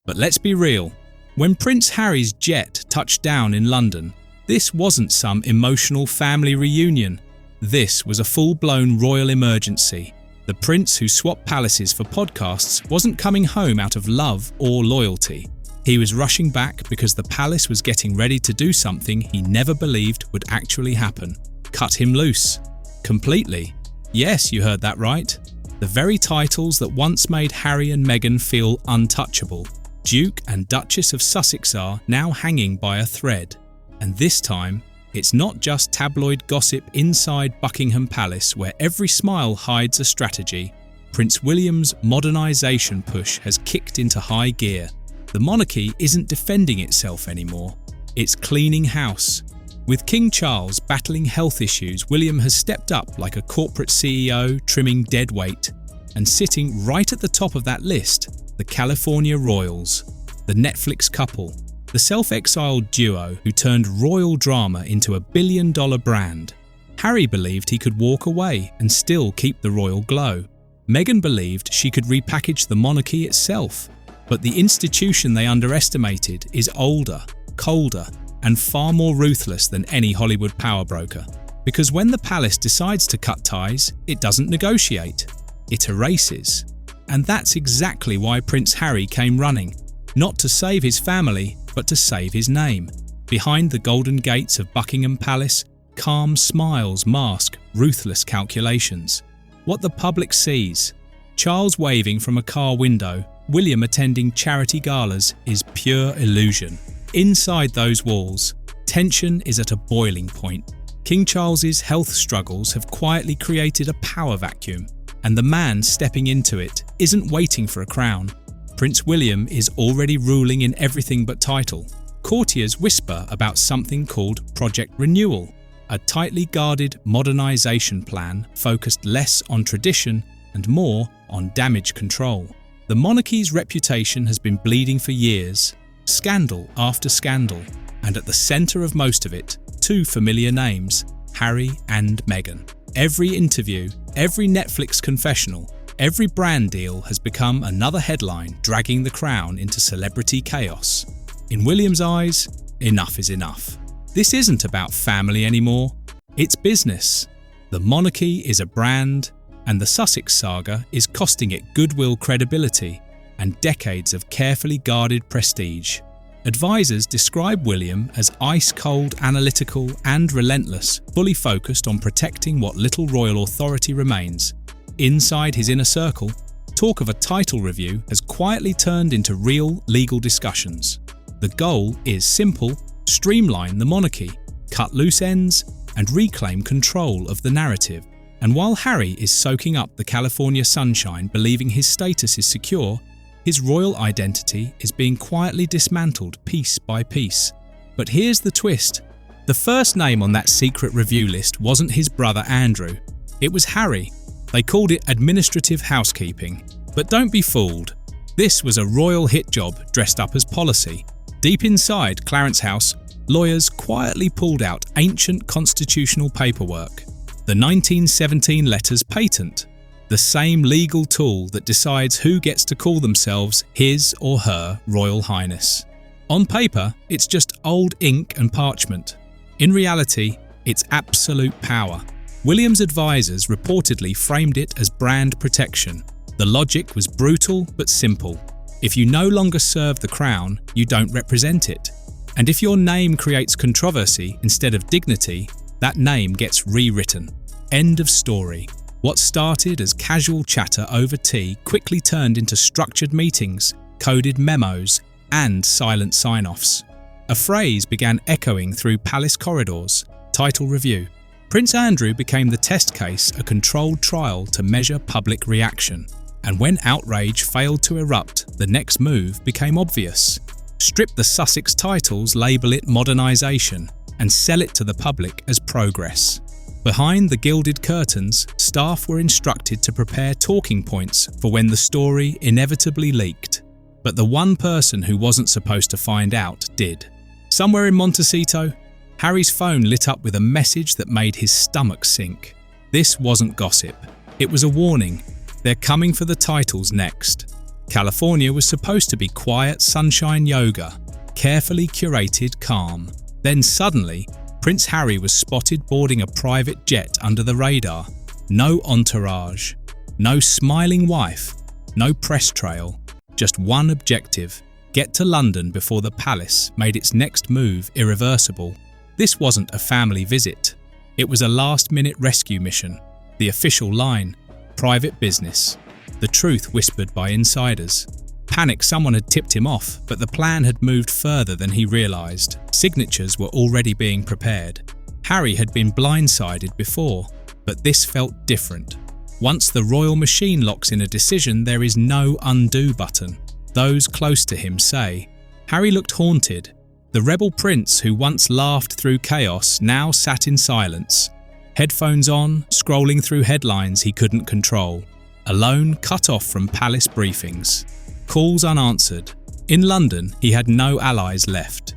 But let's be real. When Prince Harry's jet touched down in London, this wasn't some emotional family reunion. This was a full-blown royal emergency. The prince who swapped palaces for podcasts wasn't coming home out of love or loyalty. He was rushing back because the palace was getting ready to do something he never believed would actually happen. Cut him loose. Completely. Yes, you heard that right. The very titles that once made Harry and Meghan feel untouchable. Duke and Duchess of Sussex are now hanging by a thread. And this time, it's not just tabloid gossip inside Buckingham Palace where every smile hides a strategy. Prince William's modernisation push has kicked into high gear. The monarchy isn't defending itself anymore. It's cleaning house. With King Charles battling health issues, William has stepped up like a corporate CEO trimming dead weight. And sitting right at the top of that list, the California royals, the Netflix couple, the self-exiled duo who turned royal drama into a billion-dollar brand. Harry believed he could walk away and still keep the royal glow. Meghan believed she could repackage the monarchy itself. But the institution they underestimated is older, colder, and far more ruthless than any Hollywood power broker. Because when the palace decides to cut ties, it doesn't negotiate. It erases. And that's exactly why Prince Harry came running. Not to save his family, but to save his name. Behind the golden gates of Buckingham Palace, calm smiles mask ruthless calculations. What the public sees, Charles waving from a car window, William attending charity galas, is pure illusion. Inside those walls, tension is at a boiling point. King Charles's health struggles have quietly created a power vacuum, and the man stepping into it isn't waiting for a crown. Prince William is already ruling in everything but title. Courtiers whisper about something called Project Renewal, a tightly guarded modernisation plan focused less on tradition and more on damage control. The monarchy's reputation has been bleeding for years, scandal after scandal, and at the centre of most of it, two familiar names, Harry and Meghan. Every interview, every Netflix confessional, every brand deal has become another headline dragging the crown into celebrity chaos. In William's eyes, enough is enough. This isn't about family anymore, it's business. The monarchy is a brand, and the Sussex saga is costing it goodwill, credibility, and decades of carefully guarded prestige. Advisors describe William as ice-cold, analytical, and relentless, fully focused on protecting what little royal authority remains. Inside his inner circle, talk of a title review has quietly turned into real legal discussions. The goal is simple: streamline the monarchy, cut loose ends, and reclaim control of the narrative. And while Harry is soaking up the California sunshine, believing his status is secure, his royal identity is being quietly dismantled piece by piece. But here's the twist. The first name on that secret review list wasn't his brother Andrew. It was Harry. They called it administrative housekeeping. But don't be fooled. This was a royal hit job dressed up as policy. Deep inside Clarence House, lawyers quietly pulled out ancient constitutional paperwork. The 1917 letters patent, the same legal tool that decides who gets to call themselves His or Her Royal Highness. On paper, it's just old ink and parchment. In reality, it's absolute power. William's advisors reportedly framed it as brand protection. The logic was brutal but simple. If you no longer serve the crown, you don't represent it. And if your name creates controversy instead of dignity, that name gets rewritten. End of story. What started as casual chatter over tea quickly turned into structured meetings, coded memos, and silent sign-offs. A phrase began echoing through palace corridors: title review. Prince Andrew became the test case, a controlled trial to measure public reaction. And when outrage failed to erupt, the next move became obvious. Strip the Sussex titles, label it modernisation, and sell it to the public as progress. Behind the gilded curtains, staff were instructed to prepare talking points for when the story inevitably leaked. But the one person who wasn't supposed to find out did. Somewhere in Montecito, Harry's phone lit up with a message that made his stomach sink. This wasn't gossip. It was a warning. They're coming for the titles next. California was supposed to be quiet sunshine yoga, carefully curated calm. Then suddenly, Prince Harry was spotted boarding a private jet under the radar. No entourage, no smiling wife, no press trail, just one objective: get to London before the palace made its next move irreversible. This wasn't a family visit. It was a last-minute rescue mission. The official line: private business. The truth whispered by insiders. Panic, someone had tipped him off, but the plan had moved further than he realised. Signatures were already being prepared. Harry had been blindsided before, but this felt different. Once the royal machine locks in a decision, there is no undo button. Those close to him say. Harry looked haunted. The rebel prince who once laughed through chaos now sat in silence, headphones on, scrolling through headlines he couldn't control. Alone, cut off from palace briefings. Calls unanswered. In London, he had no allies left.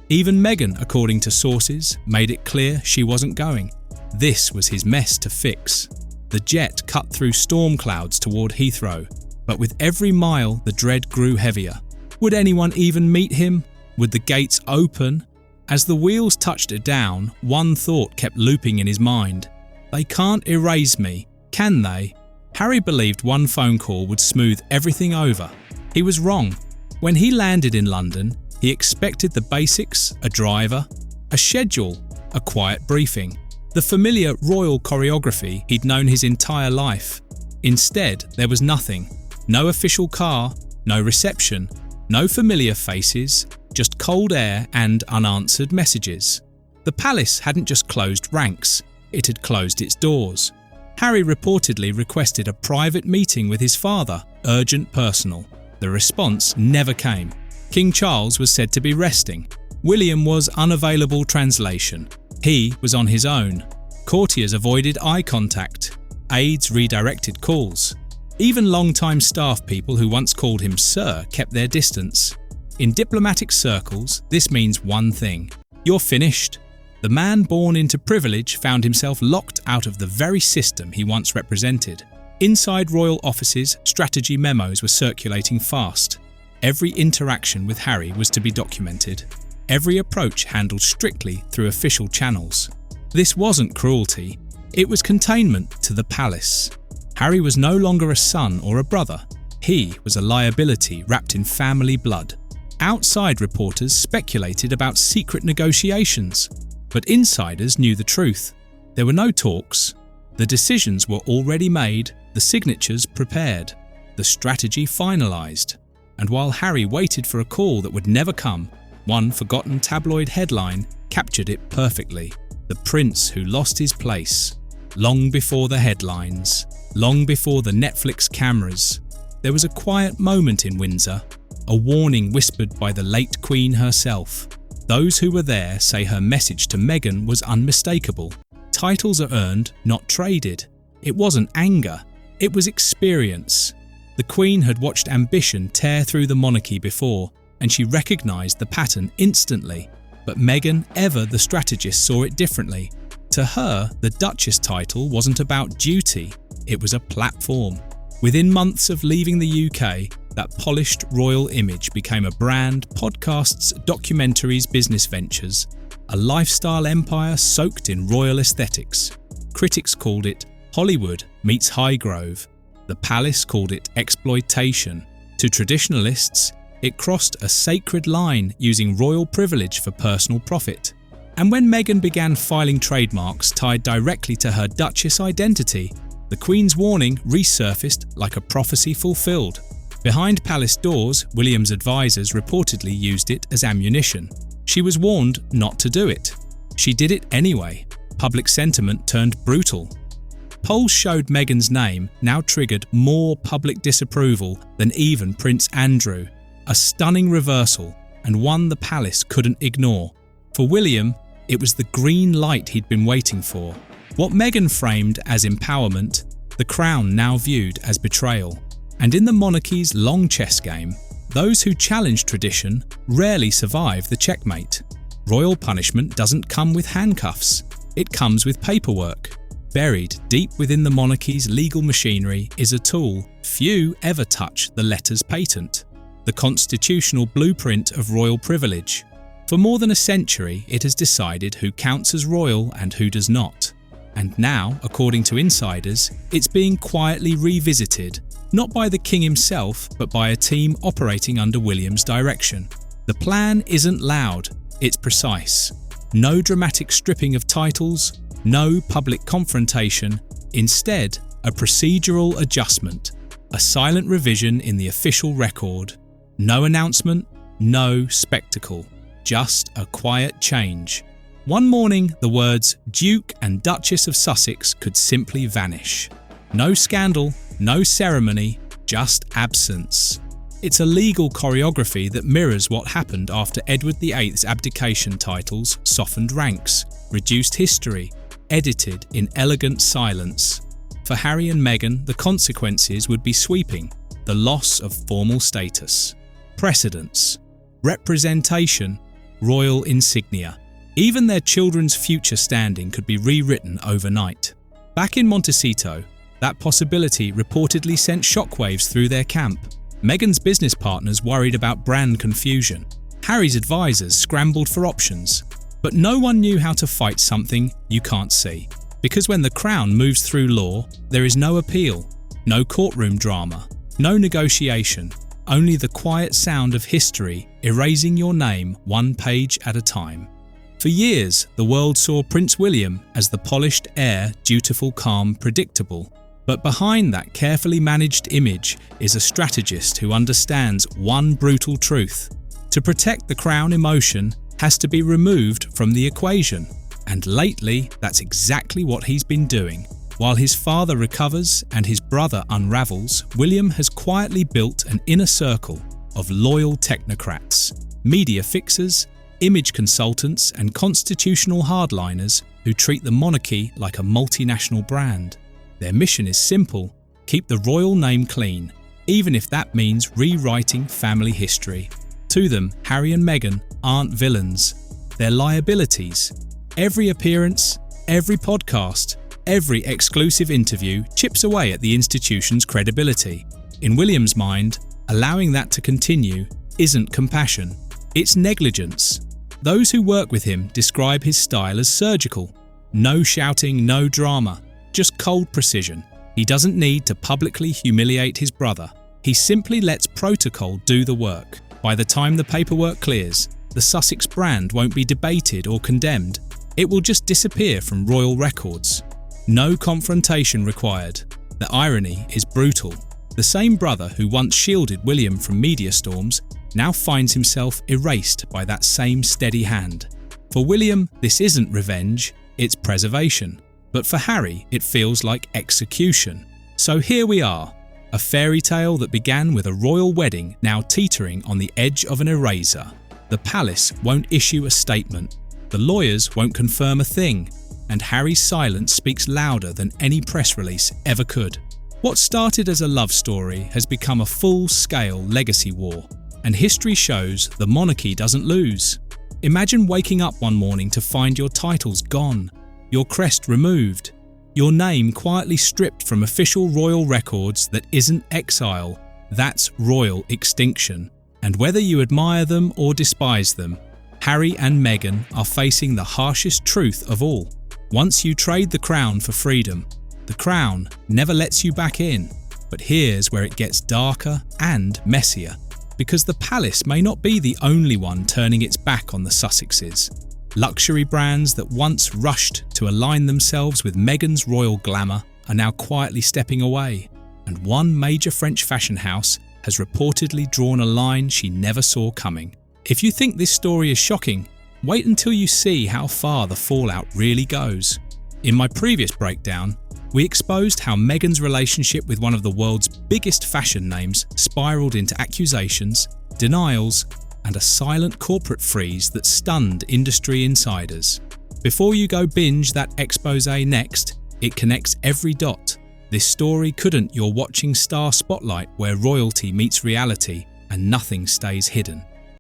Even Meghan, according to sources, made it clear she wasn't going. This was his mess to fix. The jet cut through storm clouds toward Heathrow, but with every mile the dread grew heavier. Would anyone even meet him? Would the gates open? As the wheels touched it down, one thought kept looping in his mind. They can't erase me, can they? Harry believed one phone call would smooth everything over. He was wrong. When he landed in London, he expected the basics: a driver, a schedule, a quiet briefing, the familiar royal choreography he'd known his entire life. Instead, there was nothing. No official car, no reception, no familiar faces, just cold air and unanswered messages. The palace hadn't just closed ranks, it had closed its doors. Harry reportedly requested a private meeting with his father, urgent personal. The response never came. King Charles was said to be resting. William was unavailable translation. He was on his own. Courtiers avoided eye contact. Aides redirected calls. Even long-time staff people who once called him Sir kept their distance. In diplomatic circles, this means one thing: you're finished. The man born into privilege found himself locked out of the very system he once represented. Inside royal offices, strategy memos were circulating fast. Every interaction with Harry was to be documented. Every approach handled strictly through official channels. This wasn't cruelty, it was containment to the palace. Harry was no longer a son or a brother. He was a liability wrapped in family blood. Outside reporters speculated about secret negotiations, but insiders knew the truth. There were no talks. The decisions were already made, the signatures prepared, the strategy finalised. And while Harry waited for a call that would never come, one forgotten tabloid headline captured it perfectly: the prince who lost his place. Long before the headlines, long before the Netflix cameras, there was a quiet moment in Windsor, a warning whispered by the late Queen herself. Those who were there say her message to Meghan was unmistakable. Titles are earned, not traded. It wasn't anger, it was experience. The Queen had watched ambition tear through the monarchy before, and she recognised the pattern instantly. But Meghan, ever the strategist, saw it differently. To her, the Duchess title wasn't about duty, it was a platform. Within months of leaving the UK, that polished royal image became a brand: podcasts, documentaries, business ventures, a lifestyle empire soaked in royal aesthetics. Critics called it Hollywood meets Highgrove. The palace called it exploitation. To traditionalists, it crossed a sacred line, using royal privilege for personal profit. And when Meghan began filing trademarks tied directly to her Duchess identity, the Queen's warning resurfaced like a prophecy fulfilled. Behind palace doors, William's advisors reportedly used it as ammunition. She was warned not to do it. She did it anyway. Public sentiment turned brutal. Polls showed Meghan's name now triggered more public disapproval than even Prince Andrew. A stunning reversal, and one the palace couldn't ignore. For William, it was the green light he'd been waiting for. What Meghan framed as empowerment, the Crown now viewed as betrayal. And in the monarchy's long chess game, those who challenge tradition rarely survive the checkmate. Royal punishment doesn't come with handcuffs, it comes with paperwork. Buried deep within the monarchy's legal machinery is a tool few ever touch: the letters patent, the constitutional blueprint of royal privilege. For more than a century, it has decided who counts as royal and who does not. And now, according to insiders, it's being quietly revisited, not by the king himself, but by a team operating under William's direction. The plan isn't loud, it's precise. No dramatic stripping of titles, no public confrontation, instead a procedural adjustment, a silent revision in the official record. No announcement, no spectacle, just a quiet change. One morning, the words Duke and Duchess of Sussex could simply vanish. No scandal, no ceremony, just absence. It's a legal choreography that mirrors what happened after Edward VIII's abdication. Titles softened ranks, reduced history, edited in elegant silence. For Harry and Meghan, the consequences would be sweeping: the loss of formal status, precedence, representation, royal insignia. Even their children's future standing could be rewritten overnight. Back in Montecito, that possibility reportedly sent shockwaves through their camp. Meghan's business partners worried about brand confusion. Harry's advisors scrambled for options. But no one knew how to fight something you can't see. Because when the crown moves through law, there is no appeal, no courtroom drama, no negotiation, only the quiet sound of history erasing your name one page at a time. For years, the world saw Prince William as the polished heir, dutiful, calm, predictable. But behind that carefully managed image is a strategist who understands one brutal truth. To protect the crown, emotion has to be removed from the equation. And lately, that's exactly what he's been doing. While his father recovers and his brother unravels, William has quietly built an inner circle of loyal technocrats, media fixers, image consultants and constitutional hardliners who treat the monarchy like a multinational brand. Their mission is simple: keep the royal name clean, even if that means rewriting family history. To them, Harry and Meghan aren't villains, they're liabilities. Every appearance, every podcast, every exclusive interview chips away at the institution's credibility. In William's mind, allowing that to continue isn't compassion, it's negligence. Those who work with him describe his style as surgical. No shouting, no drama, just cold precision. He doesn't need to publicly humiliate his brother. He simply lets protocol do the work. By the time the paperwork clears, the Sussex brand won't be debated or condemned. It will just disappear from royal records. No confrontation required. The irony is brutal. The same brother who once shielded William from media storms now finds himself erased by that same steady hand. For William, this isn't revenge, it's preservation. But for Harry, it feels like execution. So here we are, a fairy tale that began with a royal wedding now teetering on the edge of an eraser. The palace won't issue a statement, the lawyers won't confirm a thing, and Harry's silence speaks louder than any press release ever could. What started as a love story has become a full-scale legacy war, and history shows the monarchy doesn't lose. Imagine waking up one morning to find your titles gone, your crest removed, your name quietly stripped from official royal records. That isn't exile, that's royal extinction. And whether you admire them or despise them, Harry and Meghan are facing the harshest truth of all. Once you trade the crown for freedom, the crown never lets you back in. But here's where it gets darker and messier, because the palace may not be the only one turning its back on the Sussexes. Luxury brands that once rushed to align themselves with Meghan's royal glamour are now quietly stepping away, and one major French fashion house has reportedly drawn a line she never saw coming. If you think this story is shocking, wait until you see how far the fallout really goes. In my previous breakdown, we exposed how Meghan's relationship with one of the world's biggest fashion names spiraled into accusations, denials, and a silent corporate freeze that stunned industry insiders. Before you go binge that expose next, it connects every dot. This story couldn't. You're watching Star Spotlight, where royalty meets reality and nothing stays hidden.